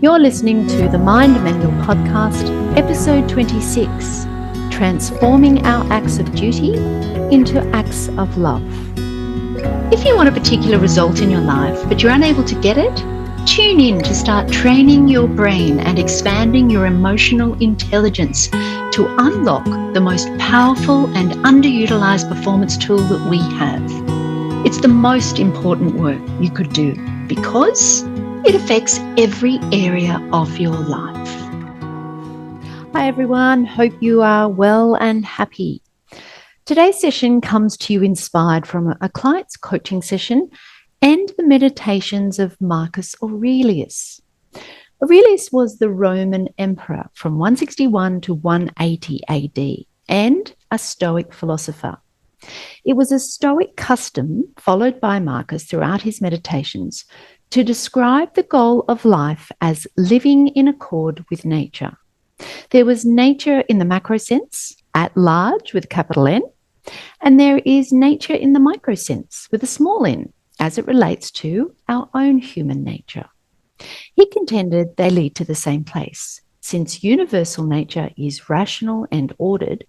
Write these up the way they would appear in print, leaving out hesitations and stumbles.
You're listening to the Mind Manual Podcast, episode 26, Transforming Our Acts of Duty into Acts of Love. If you want a particular result in your life, but you're unable to get it, tune in to start training your brain and expanding your emotional intelligence to unlock the most powerful and underutilized performance tool that we have. It's the most important work you could do because it affects every area of your life. Hi everyone, hope you are well and happy. Today's session comes to you inspired from a client's coaching session and the meditations of Marcus Aurelius. Aurelius was the Roman emperor from 161 to 180 AD and a Stoic philosopher. It was a Stoic custom followed by Marcus throughout his meditations to describe the goal of life as living in accord with nature. There was nature in the macro sense, at large with capital N, and there is nature in the micro sense with a small n, as it relates to our own human nature. He contended they lead to the same place, since universal nature is rational and ordered,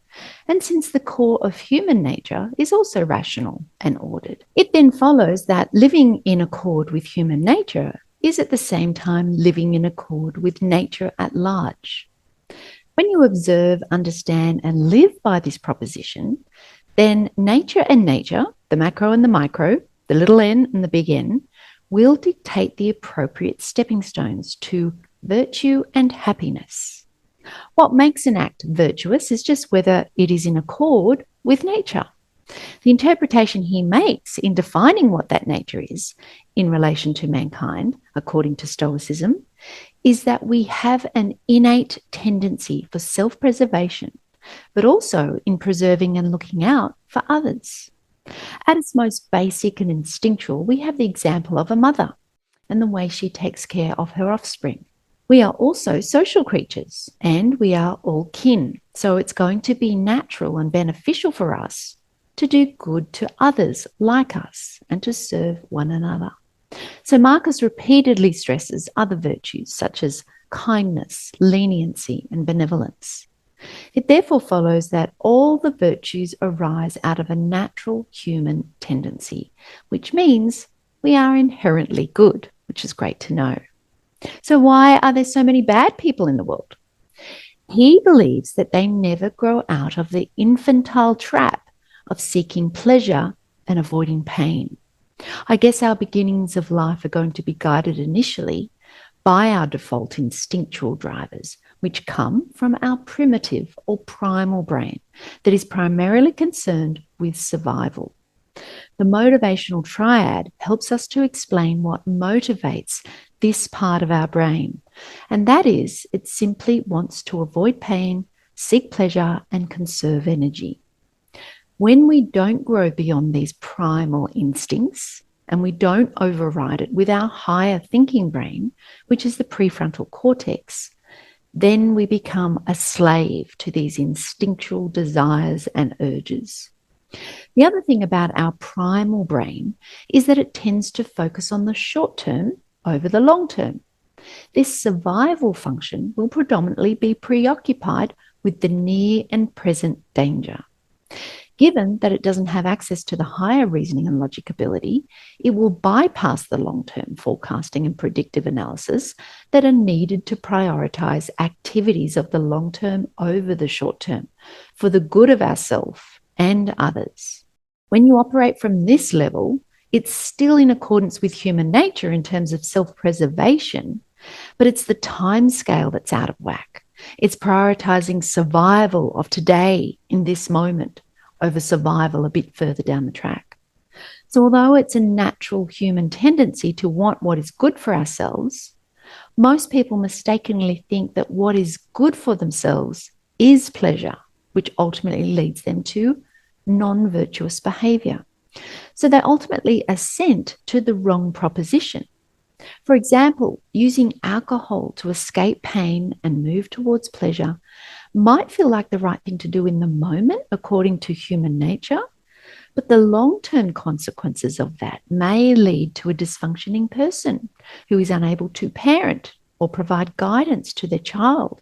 and since the core of human nature is also rational and ordered. It then follows that living in accord with human nature is at the same time living in accord with nature at large. When you observe, understand, and live by this proposition, then nature and nature, the macro and the micro, the little n and the big N, will dictate the appropriate stepping stones to virtue and happiness. What makes an act virtuous is just whether it is in accord with nature. The interpretation he makes in defining what that nature is in relation to mankind, according to Stoicism, is that we have an innate tendency for self-preservation, but also in preserving and looking out for others. At its most basic and instinctual, we have the example of a mother and the way she takes care of her offspring. We are also social creatures and we are all kin. So it's going to be natural and beneficial for us to do good to others like us and to serve one another. So Marcus repeatedly stresses other virtues such as kindness, leniency, and benevolence. It therefore follows that all the virtues arise out of a natural human tendency, which means we are inherently good, which is great to know. So why are there so many bad people in the world? He believes that they never grow out of the infantile trap of seeking pleasure and avoiding pain. I guess our beginnings of life are going to be guided initially by our default instinctual drivers, which come from our primitive or primal brain that is primarily concerned with survival. The motivational triad helps us to explain what motivates this part of our brain, and that is it simply wants to avoid pain, seek pleasure, and conserve energy. When we don't grow beyond these primal instincts and we don't override it with our higher thinking brain, which is the prefrontal cortex, then we become a slave to these instinctual desires and urges. The other thing about our primal brain is that it tends to focus on the short term over the long term. This survival function will predominantly be preoccupied with the near and present danger. Given that it doesn't have access to the higher reasoning and logic ability, it will bypass the long-term forecasting and predictive analysis that are needed to prioritize activities of the long term over the short term for the good of ourselves and others. When you operate from this level, it's still in accordance with human nature in terms of self-preservation, but it's the time scale that's out of whack. It's prioritizing survival of today in this moment over survival a bit further down the track. So although it's a natural human tendency to want what is good for ourselves, most people mistakenly think that what is good for themselves is pleasure, which ultimately leads them to non-virtuous behavior. So they ultimately assent to the wrong proposition. For example, using alcohol to escape pain and move towards pleasure might feel like the right thing to do in the moment according to human nature, but the long-term consequences of that may lead to a dysfunctioning person who is unable to parent or provide guidance to their child,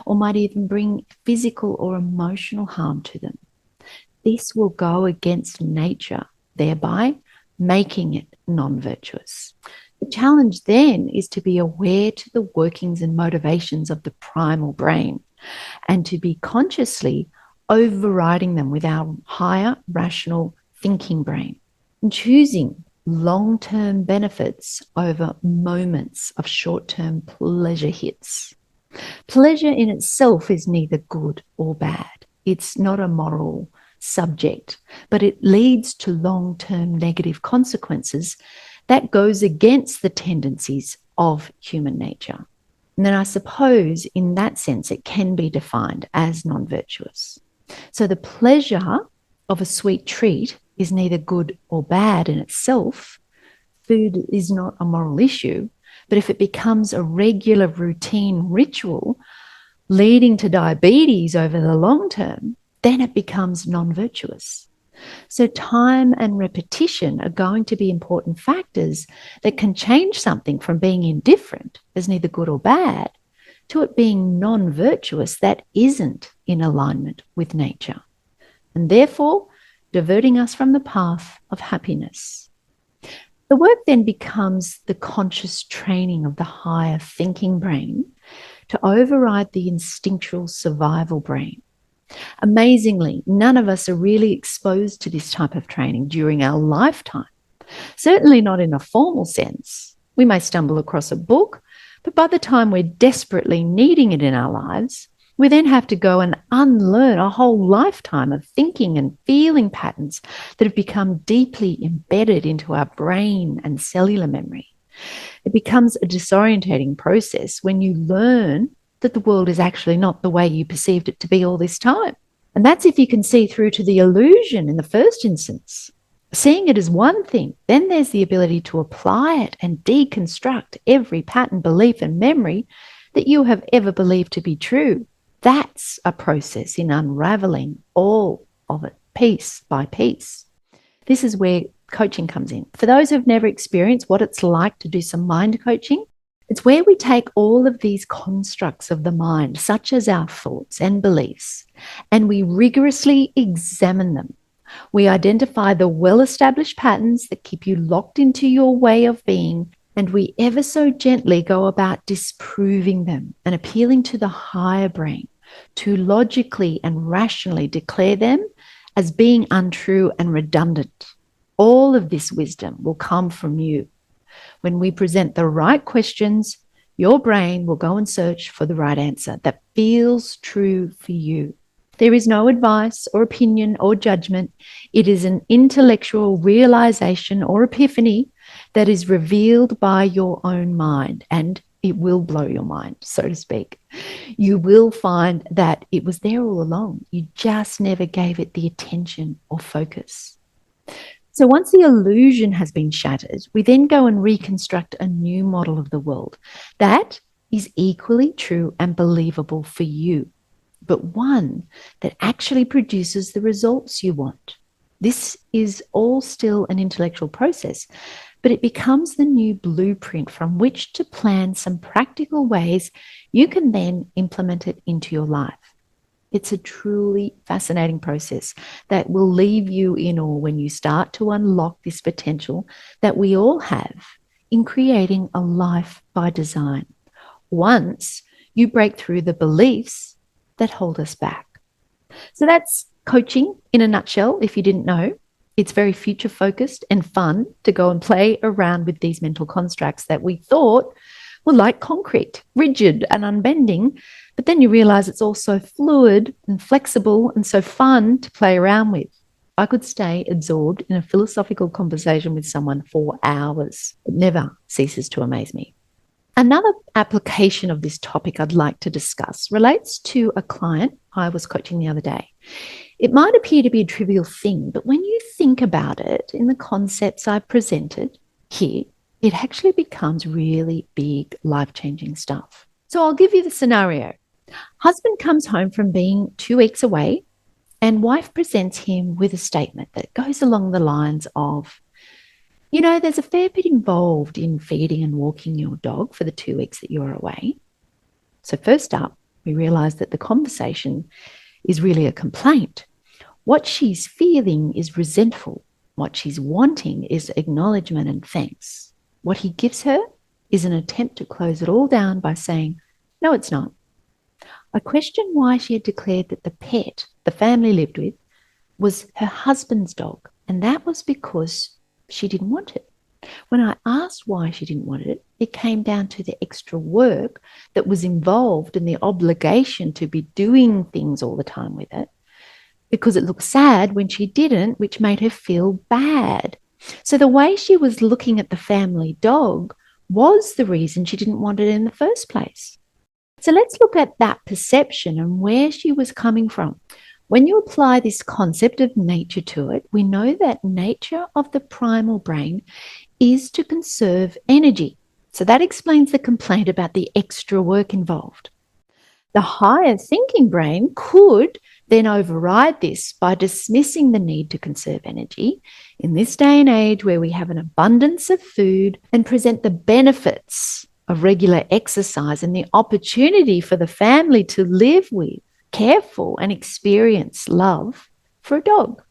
or might even bring physical or emotional harm to them. This will go against nature, thereby making it non-virtuous. The challenge then is to be aware to the workings and motivations of the primal brain and to be consciously overriding them with our higher rational thinking brain and choosing long-term benefits over moments of short-term pleasure hits. Pleasure in itself is neither good or bad. It's not a moral subject, but it leads to long-term negative consequences that goes against the tendencies of human nature. And then I suppose in that sense, it can be defined as non-virtuous. So the pleasure of a sweet treat is neither good or bad in itself. Food is not a moral issue, but if it becomes a regular routine ritual leading to diabetes over the long term, then it becomes non-virtuous. So time and repetition are going to be important factors that can change something from being indifferent as neither good or bad to it being non-virtuous that isn't in alignment with nature, and therefore diverting us from the path of happiness. The work then becomes the conscious training of the higher thinking brain to override the instinctual survival brain. Amazingly, none of us are really exposed to this type of training during our lifetime, certainly not in a formal sense. We may stumble across a book, but by the time we're desperately needing it in our lives, we then have to go and unlearn a whole lifetime of thinking and feeling patterns that have become deeply embedded into our brain and cellular memory. It becomes a disorientating process when you learn that the world is actually not the way you perceived it to be all this time. And that's if you can see through to the illusion in the first instance. Seeing it as one thing, then there's the ability to apply it and deconstruct every pattern, belief, and memory that you have ever believed to be true. That's a process in unraveling all of it, piece by piece. This is where coaching comes in. For those who've never experienced what it's like to do some mind coaching, it's where we take all of these constructs of the mind, such as our thoughts and beliefs, and we rigorously examine them. We identify the well-established patterns that keep you locked into your way of being, and we ever so gently go about disproving them and appealing to the higher brain to logically and rationally declare them as being untrue and redundant. All of this wisdom will come from you. When we present the right questions, your brain will go and search for the right answer that feels true for you. There is no advice or opinion or judgment. It is an intellectual realization or epiphany that is revealed by your own mind, and it will blow your mind, so to speak. You will find that it was there all along. You just never gave it the attention or focus. So once the illusion has been shattered, we then go and reconstruct a new model of the world that is equally true and believable for you, but one that actually produces the results you want. This is all still an intellectual process, but it becomes the new blueprint from which to plan some practical ways you can then implement it into your life. It's a truly fascinating process that will leave you in awe when you start to unlock this potential that we all have in creating a life by design. Once you break through the beliefs that hold us back. So that's coaching in a nutshell, if you didn't know. It's very future focused and fun to go and play around with these mental constructs that we thought were like concrete, rigid and unbending. But then you realize it's also fluid and flexible and so fun to play around with. I could stay absorbed in a philosophical conversation with someone for hours. It never ceases to amaze me. Another application of this topic I'd like to discuss relates to a client I was coaching the other day. It might appear to be a trivial thing, but when you think about it in the concepts I've presented here, it actually becomes really big, life-changing stuff. So I'll give you the scenario. Husband comes home from being 2 weeks away, and wife presents him with a statement that goes along the lines of, You know, there's a fair bit involved in feeding and walking your dog for the 2 weeks that you're away. So first up, we realise that the conversation is really a complaint. What she's feeling is resentful. What she's wanting is acknowledgement and thanks. What he gives her is an attempt to close it all down by saying, no, it's not. I questioned why she had declared that the pet the family lived with was her husband's dog, and that was because she didn't want it. When I asked why she didn't want it, it came down to the extra work that was involved in the obligation to be doing things all the time with it, because it looked sad when she didn't, which made her feel bad. So the way she was looking at the family dog was the reason she didn't want it in the first place. So let's look at that perception and where she was coming from. When you apply this concept of nature to it, we know that nature of the primal brain is to conserve energy. So that explains the complaint about the extra work involved. The higher thinking brain could then override this by dismissing the need to conserve energy in this day and age where we have an abundance of food, and present the benefits of regular exercise and the opportunity for the family to live with, care for, and experience love for a dog.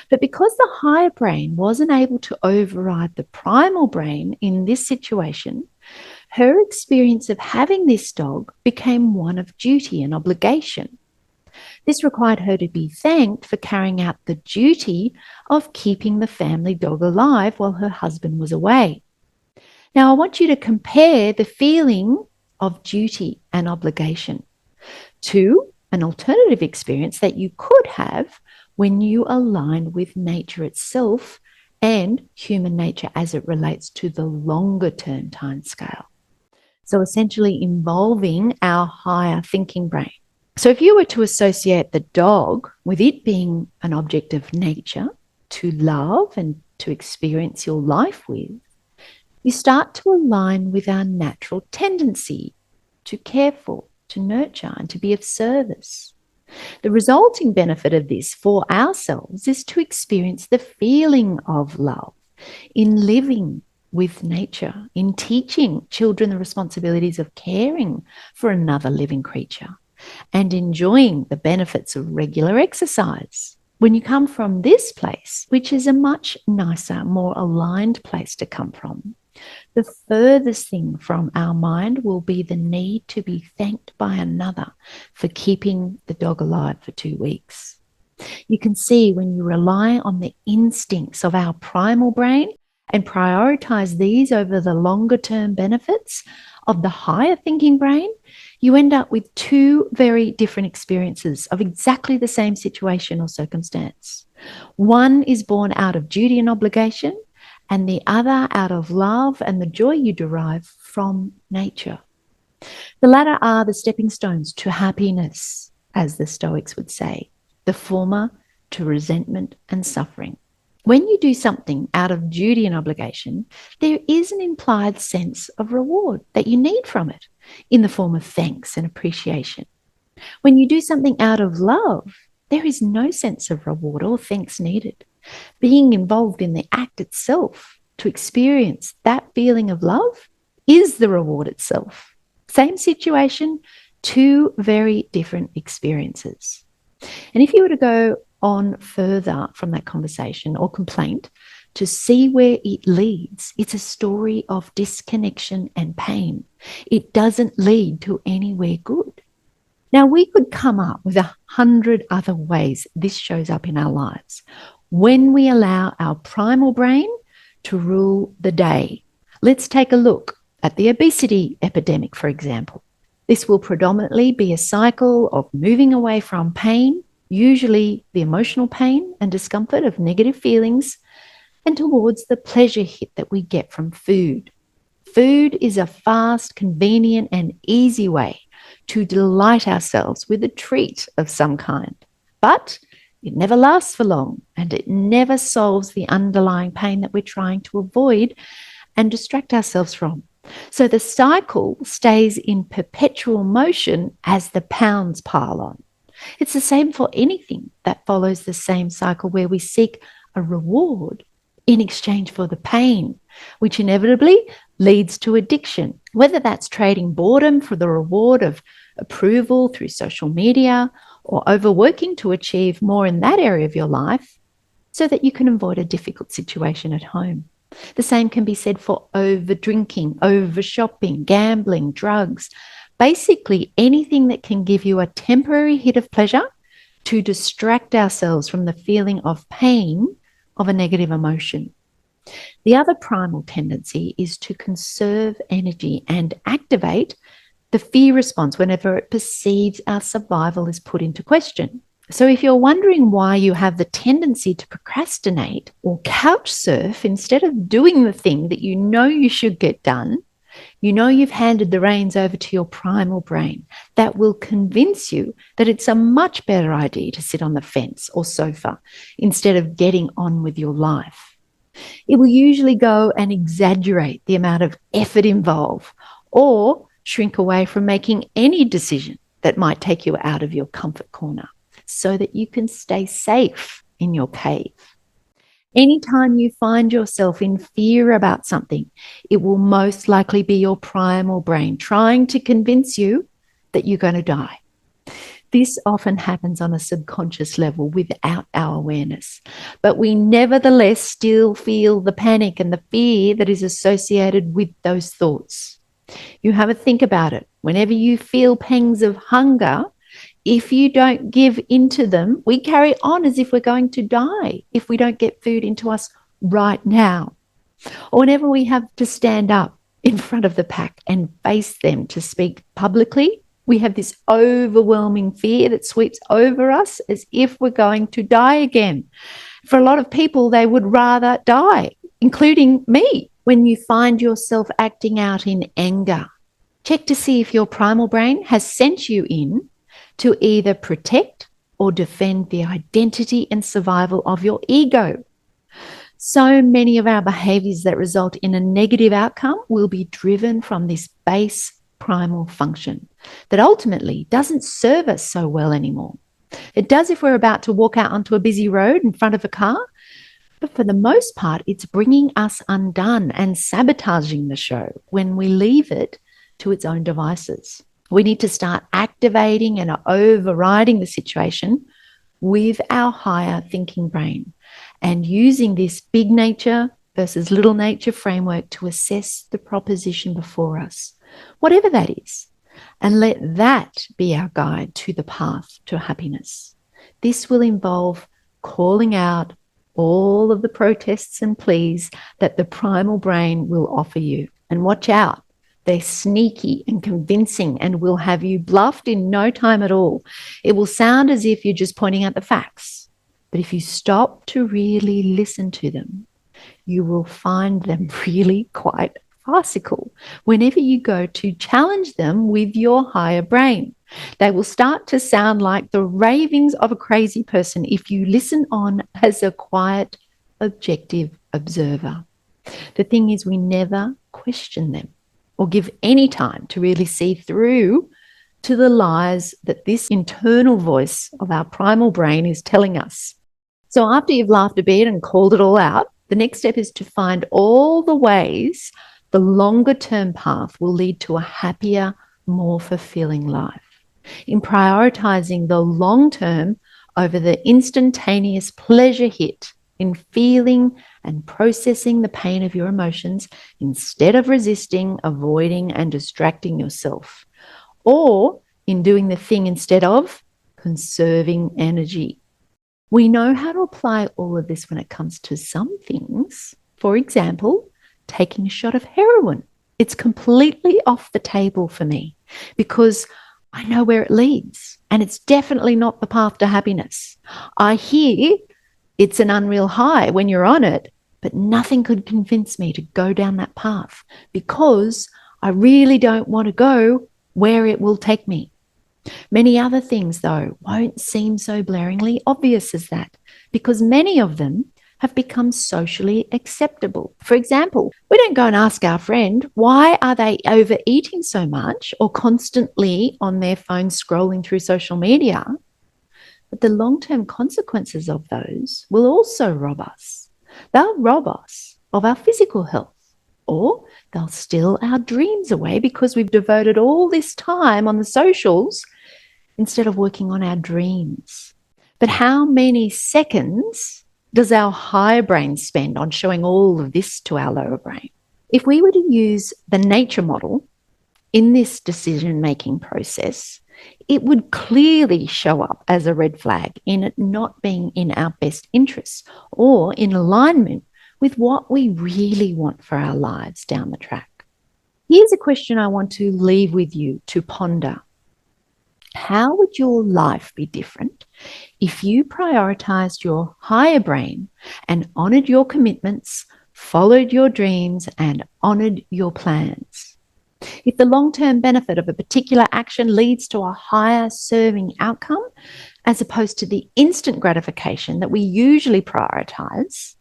But because the higher brain wasn't able to override the primal brain in this situation, her experience of having this dog became one of duty and obligation. This required her to be thanked for carrying out the duty of keeping the family dog alive while her husband was away. Now, I want you to compare the feeling of duty and obligation to an alternative experience that you could have when you align with nature itself and human nature as it relates to the longer term time scale. So essentially involving our higher thinking brain. So if you were to associate the dog with it being an object of nature to love and to experience your life with, you start to align with our natural tendency to care for, to nurture, and to be of service. The resulting benefit of this for ourselves is to experience the feeling of love in living with nature, in teaching children the responsibilities of caring for another living creature, and enjoying the benefits of regular exercise. When you come from this place, which is a much nicer, more aligned place to come from, the furthest thing from our mind will be the need to be thanked by another for keeping the dog alive for 2 weeks. You can see when you rely on the instincts of our primal brain and prioritize these over the longer term benefits of the higher thinking brain, you end up with 2 very different experiences of exactly the same situation or circumstance. One is born out of duty and obligation, and the other out of love and the joy you derive from nature. The latter are the stepping stones to happiness, as the Stoics would say, the former to resentment and suffering. When you do something out of duty and obligation, there is an implied sense of reward that you need from it in the form of thanks and appreciation. When you do something out of love, there is no sense of reward or thanks needed. Being involved in the act itself to experience that feeling of love is the reward itself. Same situation, 2 very different experiences. And if you were to go on further from that conversation or complaint to see where it leads, it's a story of disconnection and pain. It doesn't lead to anywhere good. Now, we could come up with 100 other ways this shows up in our lives when we allow our primal brain to rule the day. Let's take a look at the obesity epidemic, for example. This will predominantly be a cycle of moving away from pain, usually the emotional pain and discomfort of negative feelings, and towards the pleasure hit that we get from food. Food is a fast, convenient, and easy way to delight ourselves with a treat of some kind. But it never lasts for long, and it never solves the underlying pain that we're trying to avoid and distract ourselves from. So the cycle stays in perpetual motion as the pounds pile on. It's the same for anything that follows the same cycle where we seek a reward in exchange for the pain, which inevitably leads to addiction, whether that's trading boredom for the reward of approval through social media or overworking to achieve more in that area of your life so that you can avoid a difficult situation at home. The same can be said for over drinking, over shopping, gambling, drugs, basically anything that can give you a temporary hit of pleasure to distract ourselves from the feeling of pain of a negative emotion. The other primal tendency is to conserve energy and activate the fear response whenever it perceives our survival is put into question. So if you're wondering why you have the tendency to procrastinate or couch surf instead of doing the thing that you know you should get done, you know you've handed the reins over to your primal brain that will convince you that it's a much better idea to sit on the fence or sofa instead of getting on with your life. It will usually go and exaggerate the amount of effort involved or shrink away from making any decision that might take you out of your comfort corner so that you can stay safe in your cave. Anytime you find yourself in fear about something, it will most likely be your primal brain trying to convince you that you're going to die. This often happens on a subconscious level without our awareness, but we nevertheless still feel the panic and the fear that is associated with those thoughts. You have a think about it. Whenever you feel pangs of hunger, if you don't give into them, we carry on as if we're going to die if we don't get food into us right now. Or whenever we have to stand up in front of the pack and face them to speak publicly, we have this overwhelming fear that sweeps over us as if we're going to die again. For a lot of people, they would rather die, including me. When you find yourself acting out in anger, check to see if your primal brain has sent you in to either protect or defend the identity and survival of your ego. So many of our behaviors that result in a negative outcome will be driven from this base primal function that ultimately doesn't serve us so well anymore. It does if we're about to walk out onto a busy road in front of a car, but for the most part, it's bringing us undone and sabotaging the show when we leave it to its own devices. We need to start activating and overriding the situation with our higher thinking brain and using this big nature versus little nature framework to assess the proposition before us, whatever that is, and let that be our guide to the path to happiness. This will involve calling out all of the protests and pleas that the primal brain will offer you. And watch out. They're sneaky and convincing and will have you bluffed in no time at all. It will sound as if you're just pointing out the facts. But if you stop to really listen to them, you will find them really quite farcical whenever you go to challenge them with your higher brain. They will start to sound like the ravings of a crazy person if you listen on as a quiet, objective observer. The thing is, we never question them or give any time to really see through to the lies that this internal voice of our primal brain is telling us. So after you've laughed a bit and called it all out, the next step is to find all the ways the longer term path will lead to a happier, more fulfilling life. In prioritizing the long term over the instantaneous pleasure hit in feeling and processing the pain of your emotions instead of resisting, avoiding, and distracting yourself, or in doing the thing instead of conserving energy. We know how to apply all of this when it comes to some things. For example, taking a shot of heroin. It's completely off the table for me because I know where it leads, and it's definitely not the path to happiness. I hear it's an unreal high when you're on it, but nothing could convince me to go down that path because I really don't want to go where it will take me. Many other things, though, won't seem so blaringly obvious as that because many of them have become socially acceptable. For example, we don't go and ask our friend, why are they overeating so much or constantly on their phone scrolling through social media? But the long-term consequences of those will also rob us. They'll rob us of our physical health, or they'll steal our dreams away because we've devoted all this time on the socials instead of working on our dreams. But how many seconds does our higher brain spend on showing all of this to our lower brain? If we were to use the nature model in this decision-making process, it would clearly show up as a red flag in it not being in our best interests or in alignment with what we really want for our lives down the track. Here's a question I want to leave with you to ponder. How would your life be different if you prioritized your higher brain and honored your commitments, followed your dreams, and honored your plans? If the long-term benefit of a particular action leads to a higher serving outcome, as opposed to the instant gratification that we usually prioritize,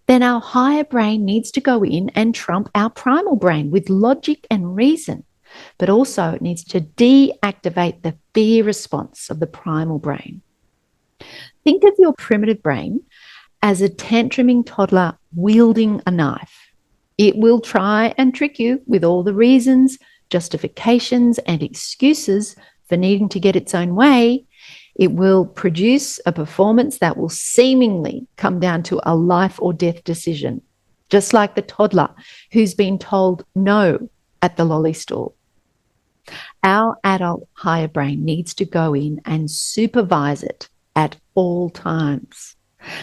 then our higher brain needs to go in and trump our primal brain with logic and reason. But also it needs to deactivate the fear response of the primal brain. Think of your primitive brain as a tantruming toddler wielding a knife. It will try and trick you with all the reasons, justifications, and excuses for needing to get its own way. It will produce a performance that will seemingly come down to a life or death decision, just like the toddler who's been told no at the lolly stall. Our adult higher brain needs to go in and supervise it at all times.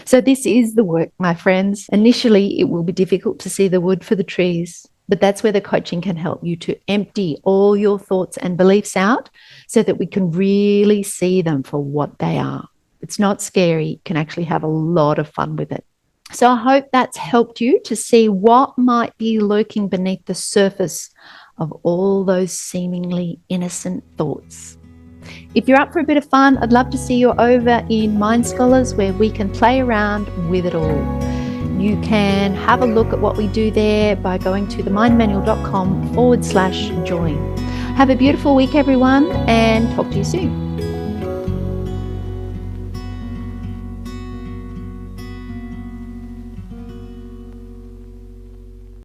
So this is the work, my friends. Initially, it will be difficult to see the wood for the trees, but that's where the coaching can help you to empty all your thoughts and beliefs out so that we can really see them for what they are. It's not scary. You can actually have a lot of fun with it. So I hope that's helped you to see what might be lurking beneath the surface of all those seemingly innocent thoughts. If you're up for a bit of fun, I'd love to see you over in Mind Scholars where we can play around with it all. You can have a look at what we do there by going to themindmanual.com/join. Have a beautiful week, everyone, and talk to you soon.